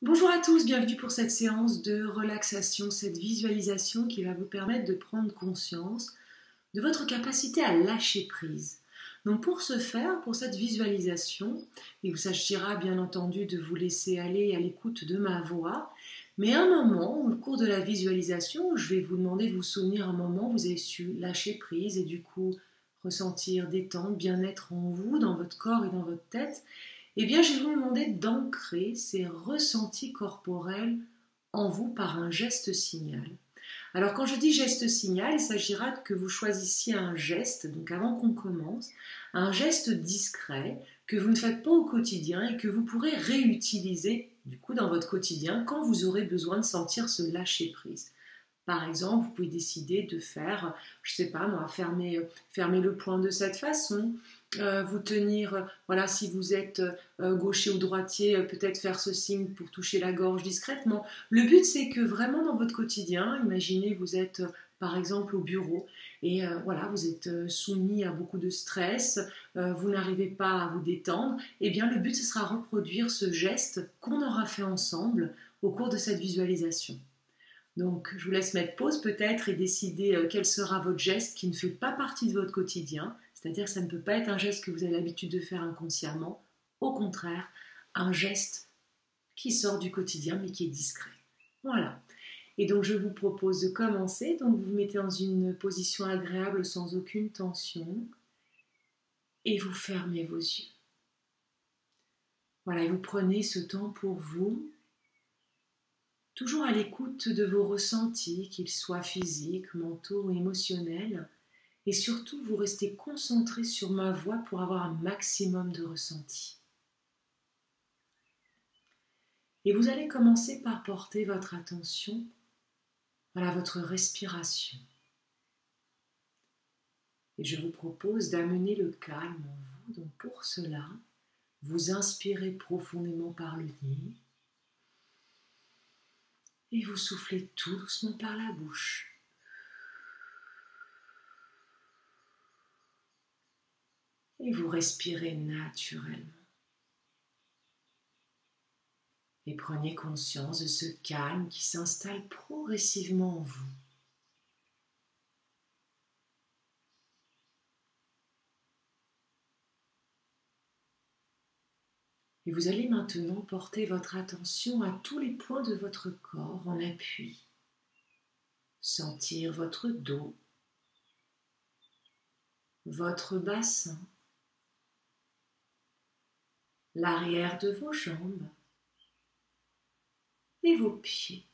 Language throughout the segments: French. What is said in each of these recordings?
Bonjour à tous, bienvenue pour cette séance de relaxation, cette visualisation qui va vous permettre de prendre conscience de votre capacité à lâcher prise. Donc pour ce faire, pour cette visualisation, il s'agira bien entendu de vous laisser aller à l'écoute de ma voix, mais à un moment, au cours de la visualisation, je vais vous demander de vous souvenir un moment où vous avez su lâcher prise et du coup ressentir détente, bien-être en vous, dans votre corps et dans votre tête. Eh bien, je vais vous demander d'ancrer ces ressentis corporels en vous par un geste signal. Alors, quand je dis geste signal, il s'agira que vous choisissiez un geste, donc avant qu'on commence, un geste discret que vous ne faites pas au quotidien et que vous pourrez réutiliser du coup dans votre quotidien quand vous aurez besoin de sentir ce lâcher prise. Par exemple, vous pouvez décider de faire, je ne sais pas moi, fermer le poing de cette façon, vous tenir, voilà, si vous êtes gaucher ou droitier, peut-être faire ce signe pour toucher la gorge discrètement. Le but, c'est que vraiment dans votre quotidien, imaginez vous êtes par exemple au bureau et voilà, vous êtes soumis à beaucoup de stress, vous n'arrivez pas à vous détendre, et bien le but, ce sera reproduire ce geste qu'on aura fait ensemble au cours de cette visualisation. Donc, je vous laisse mettre pause peut-être et décider quel sera votre geste qui ne fait pas partie de votre quotidien. C'est-à-dire que ça ne peut pas être un geste que vous avez l'habitude de faire inconsciemment. Au contraire, un geste qui sort du quotidien mais qui est discret. Voilà. Et donc, je vous propose de commencer. Donc, vous vous mettez dans une position agréable sans aucune tension et vous fermez vos yeux. Voilà, et vous prenez ce temps pour vous, toujours à l'écoute de vos ressentis, qu'ils soient physiques, mentaux ou émotionnels, et surtout vous restez concentré sur ma voix pour avoir un maximum de ressenti. Et vous allez commencer par porter votre attention à votre respiration. Et je vous propose d'amener le calme en vous. Donc pour cela, vous inspirez profondément par le nez et vous soufflez tout doucement par la bouche. Et vous respirez naturellement. Et prenez conscience de ce calme qui s'installe progressivement en vous. Et vous allez maintenant porter votre attention à tous les points de votre corps en appui. Sentir votre dos, votre bassin, l'arrière de vos jambes et vos pieds.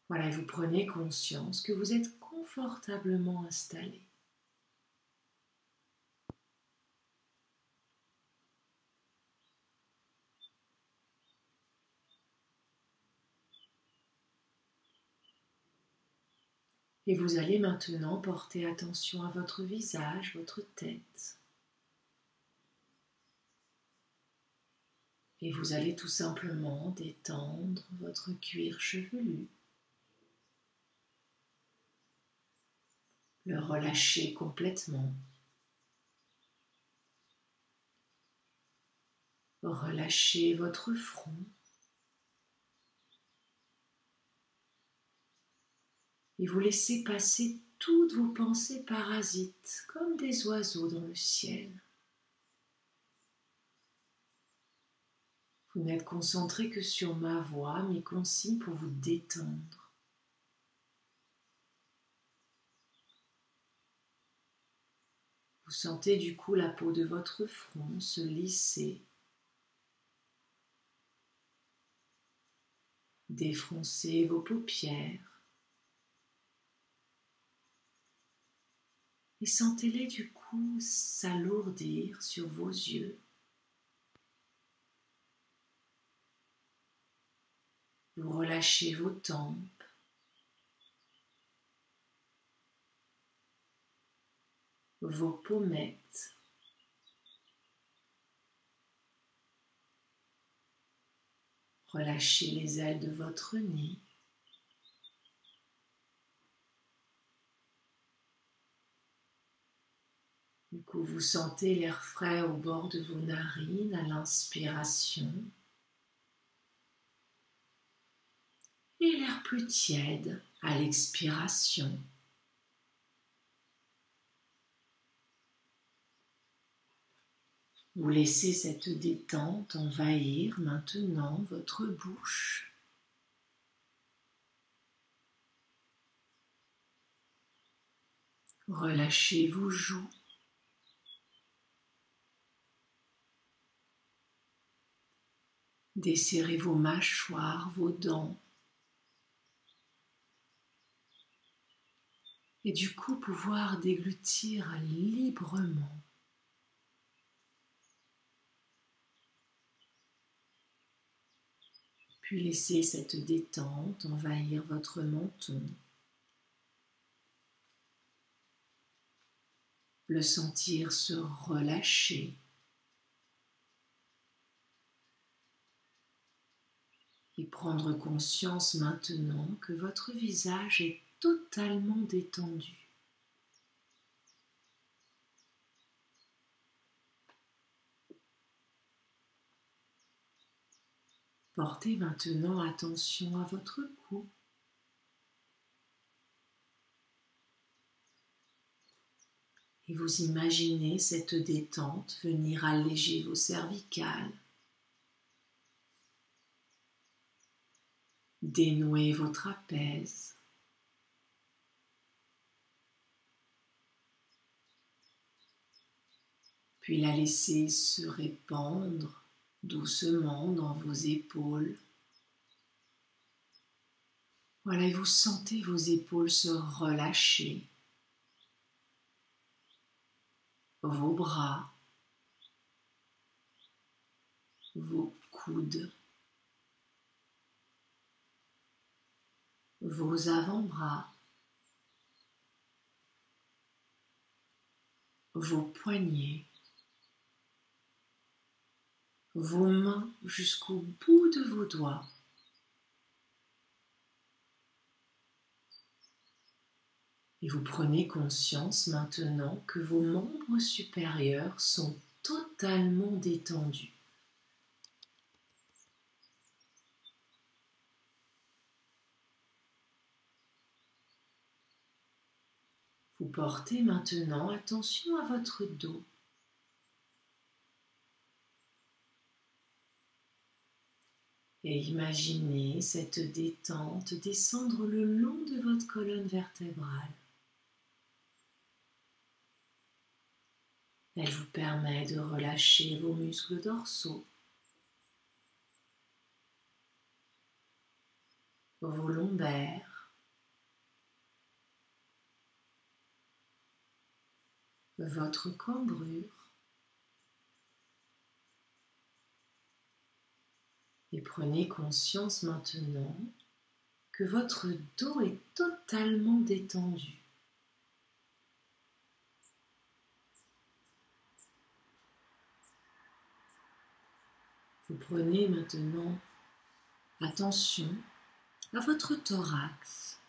Voilà, et vous prenez conscience que vous êtes confortablement installé. Et vous allez maintenant porter attention à votre visage, votre tête. Et vous allez tout simplement détendre votre cuir chevelu. Le relâcher complètement. Relâchez votre front. Et vous laissez passer toutes vos pensées parasites, comme des oiseaux dans le ciel. Vous n'êtes concentré que sur ma voix, mes consignes pour vous détendre. Vous sentez du coup la peau de votre front se lisser, défroncer vos paupières. Et sentez-les du coup s'alourdir sur vos yeux. Vous relâchez vos tempes. Vos pommettes. Relâchez les ailes de votre nez. Du coup, vous sentez l'air frais au bord de vos narines à l'inspiration et l'air plus tiède à l'expiration. Vous laissez cette détente envahir maintenant votre bouche. Relâchez vos joues. Desserrez vos mâchoires, vos dents. Et du coup pouvoir déglutir librement. Puis laissez cette détente envahir votre menton. Le sentir se relâcher. Et prendre conscience maintenant que votre visage est totalement détendu. Portez maintenant attention à votre cou. Et vous imaginez cette détente venir alléger vos cervicales, dénouer vos trapèzes, puis la laisser se répandre doucement dans vos épaules. Voilà, et vous sentez vos épaules se relâcher, vos bras, vos coudes, vos avant-bras, vos poignets, vos mains jusqu'au bout de vos doigts. Et vous prenez conscience maintenant que vos membres supérieurs sont totalement détendus. Vous portez maintenant attention à votre dos. Et imaginez cette détente descendre le long de votre colonne vertébrale. Elle vous permet de relâcher vos muscles dorsaux, vos lombaires, votre cambrure. Et prenez conscience maintenant que votre dos est totalement détendu. Vous prenez maintenant attention à votre thorax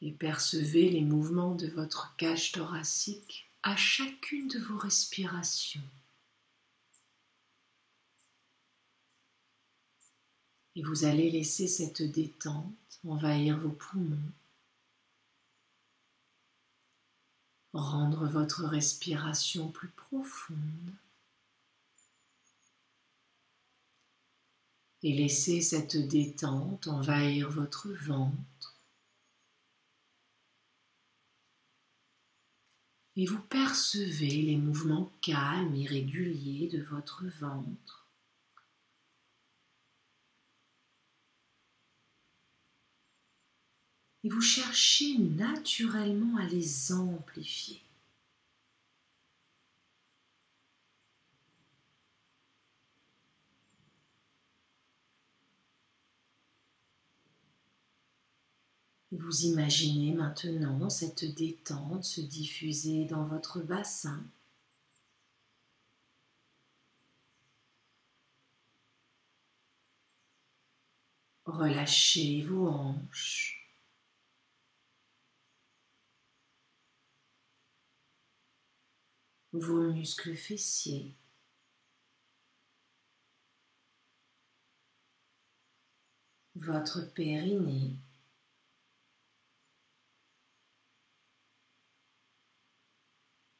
et percevez les mouvements de votre cage thoracique à chacune de vos respirations. Et vous allez laisser cette détente envahir vos poumons, rendre votre respiration plus profonde et laisser cette détente envahir votre ventre. Et vous percevez les mouvements calmes et réguliers de votre ventre. Et vous cherchez naturellement à les amplifier. Et vous imaginez maintenant cette détente se diffuser dans votre bassin. Relâchez vos hanches. vos muscles fessiers, votre périnée,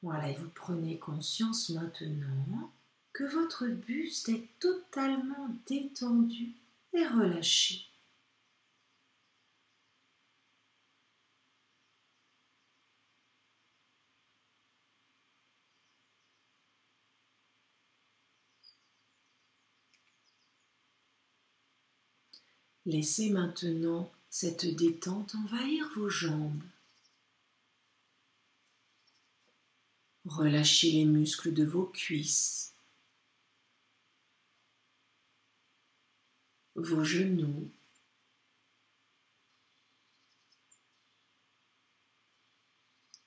voilà, et vous prenez conscience maintenant que votre buste est totalement détendu et relâché. Laissez maintenant cette détente envahir vos jambes. Relâchez les muscles de vos cuisses, vos genoux,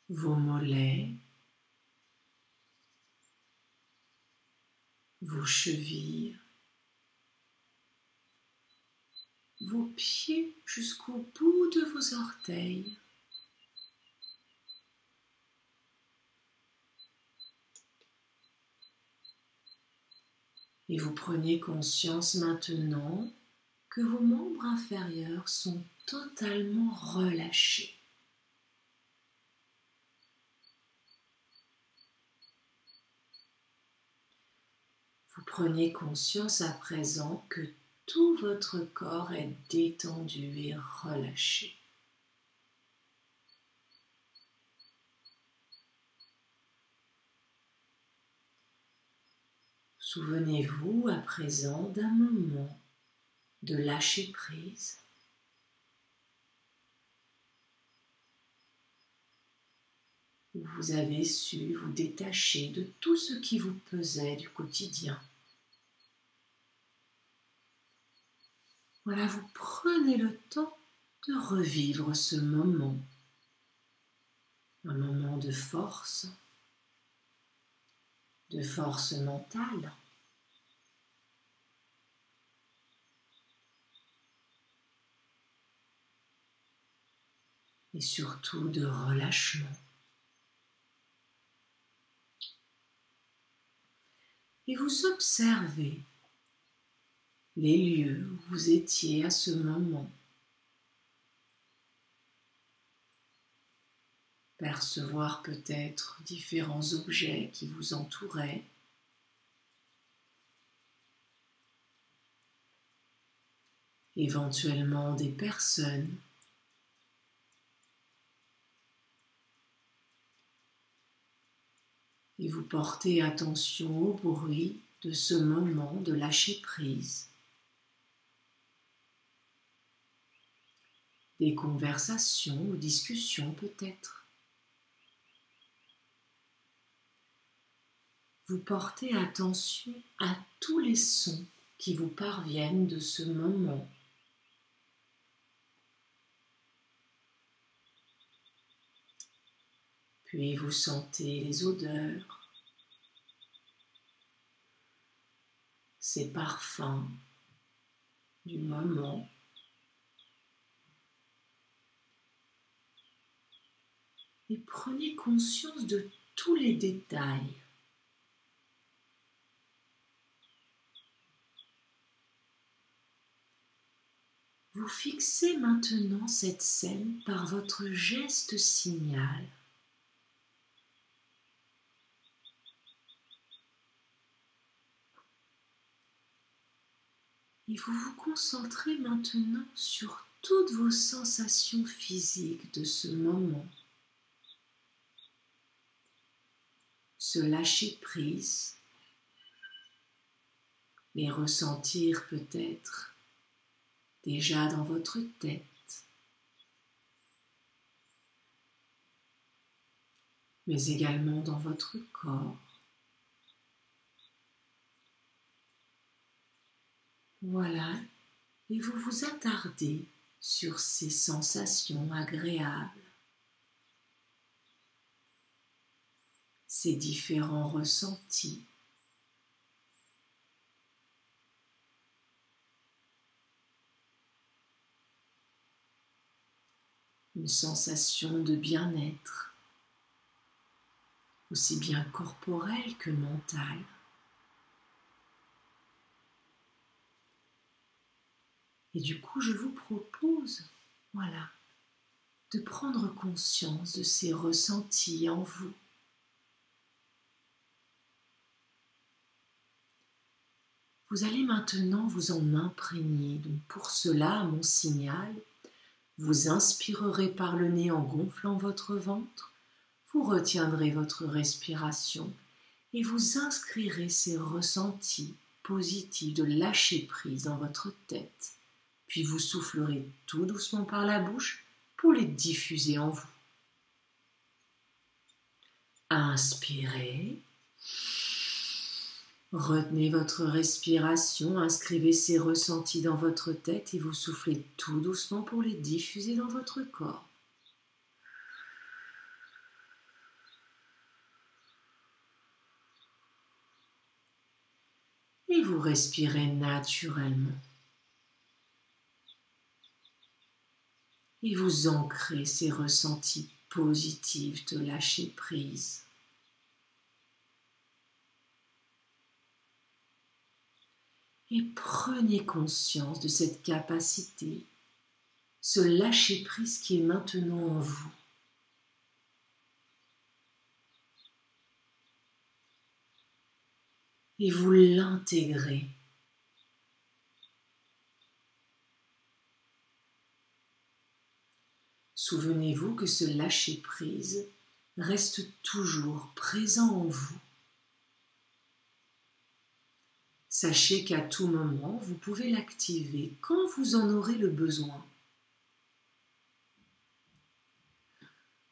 vos mollets, vos chevilles, vos pieds jusqu'au bout de vos orteils. Et vous prenez conscience maintenant que vos membres inférieurs sont totalement relâchés. Vous prenez conscience à présent que tout votre corps est détendu et relâché. Souvenez-vous à présent d'un moment de lâcher prise. Où vous avez su vous détacher de tout ce qui vous pesait du quotidien. Voilà, vous prenez le temps de revivre ce moment. Un moment de force mentale. Et surtout de relâchement. Et vous observez les lieux où vous étiez à ce moment. Percevoir peut-être différents objets qui vous entouraient. Éventuellement des personnes. Et vous portez attention au bruit de ce moment de lâcher prise. Des conversations ou discussions peut-être. Vous portez attention à tous les sons qui vous parviennent de ce moment. Puis vous sentez les odeurs, ces parfums du moment. Et prenez conscience de tous les détails. Vous fixez maintenant cette scène par votre geste signal. Et vous vous concentrez maintenant sur toutes vos sensations physiques de ce moment. Se lâcher prise, les ressentir peut-être déjà dans votre tête, mais également dans votre corps. Voilà, et vous vous attardez sur ces sensations agréables, ces différents ressentis. Une sensation de bien-être, aussi bien corporelle que mentale. Et du coup, je vous propose, voilà, de prendre conscience de ces ressentis en vous. Vous allez maintenant vous en imprégner. Donc pour cela, mon signal, vous inspirerez par le nez en gonflant votre ventre, vous retiendrez votre respiration et vous inscrirez ces ressentis positifs de lâcher prise dans votre tête. Puis vous soufflerez tout doucement par la bouche pour les diffuser en vous. Inspirez. Retenez votre respiration, inscrivez ces ressentis dans votre tête et vous soufflez tout doucement pour les diffuser dans votre corps. Et vous respirez naturellement. Et vous ancrez ces ressentis positifs de lâcher prise. Et prenez conscience de cette capacité, ce lâcher-prise qui est maintenant en vous. Et vous l'intégrez. Souvenez-vous que ce lâcher-prise reste toujours présent en vous. Sachez qu'à tout moment, vous pouvez l'activer quand vous en aurez le besoin.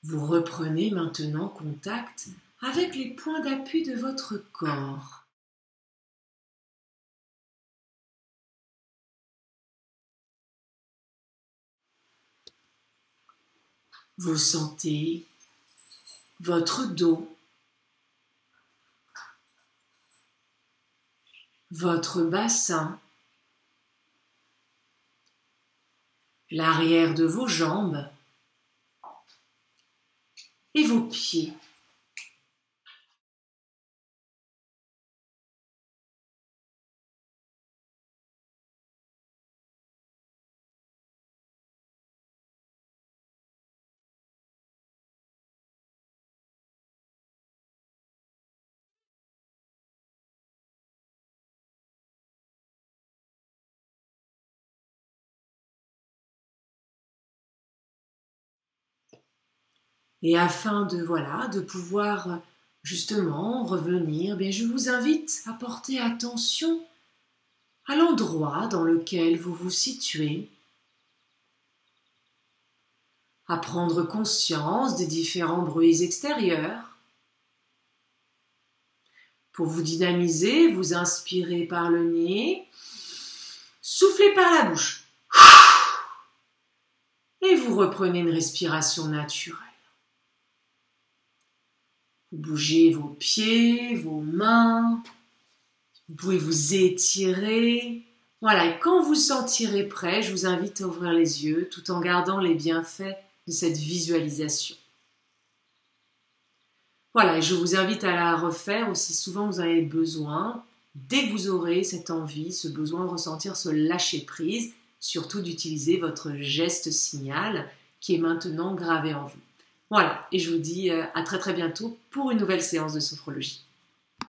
Vous reprenez maintenant contact avec les points d'appui de votre corps. Vous sentez votre dos, votre bassin, l'arrière de vos jambes et vos pieds. Et afin de pouvoir justement revenir, je vous invite à porter attention à l'endroit dans lequel vous vous situez, à prendre conscience des différents bruits extérieurs. Pour vous dynamiser, vous inspirez par le nez, soufflez par la bouche et vous reprenez une respiration naturelle. Vous bougez vos pieds, vos mains, vous pouvez vous étirer. Voilà, et quand vous sentirez prêt, je vous invite à ouvrir les yeux tout en gardant les bienfaits de cette visualisation. Voilà, et je vous invite à la refaire aussi souvent que vous en avez besoin, dès que vous aurez cette envie, ce besoin de ressentir ce lâcher-prise, surtout d'utiliser votre geste signal qui est maintenant gravé en vous. Voilà, et je vous dis à très très bientôt pour une nouvelle séance de sophrologie.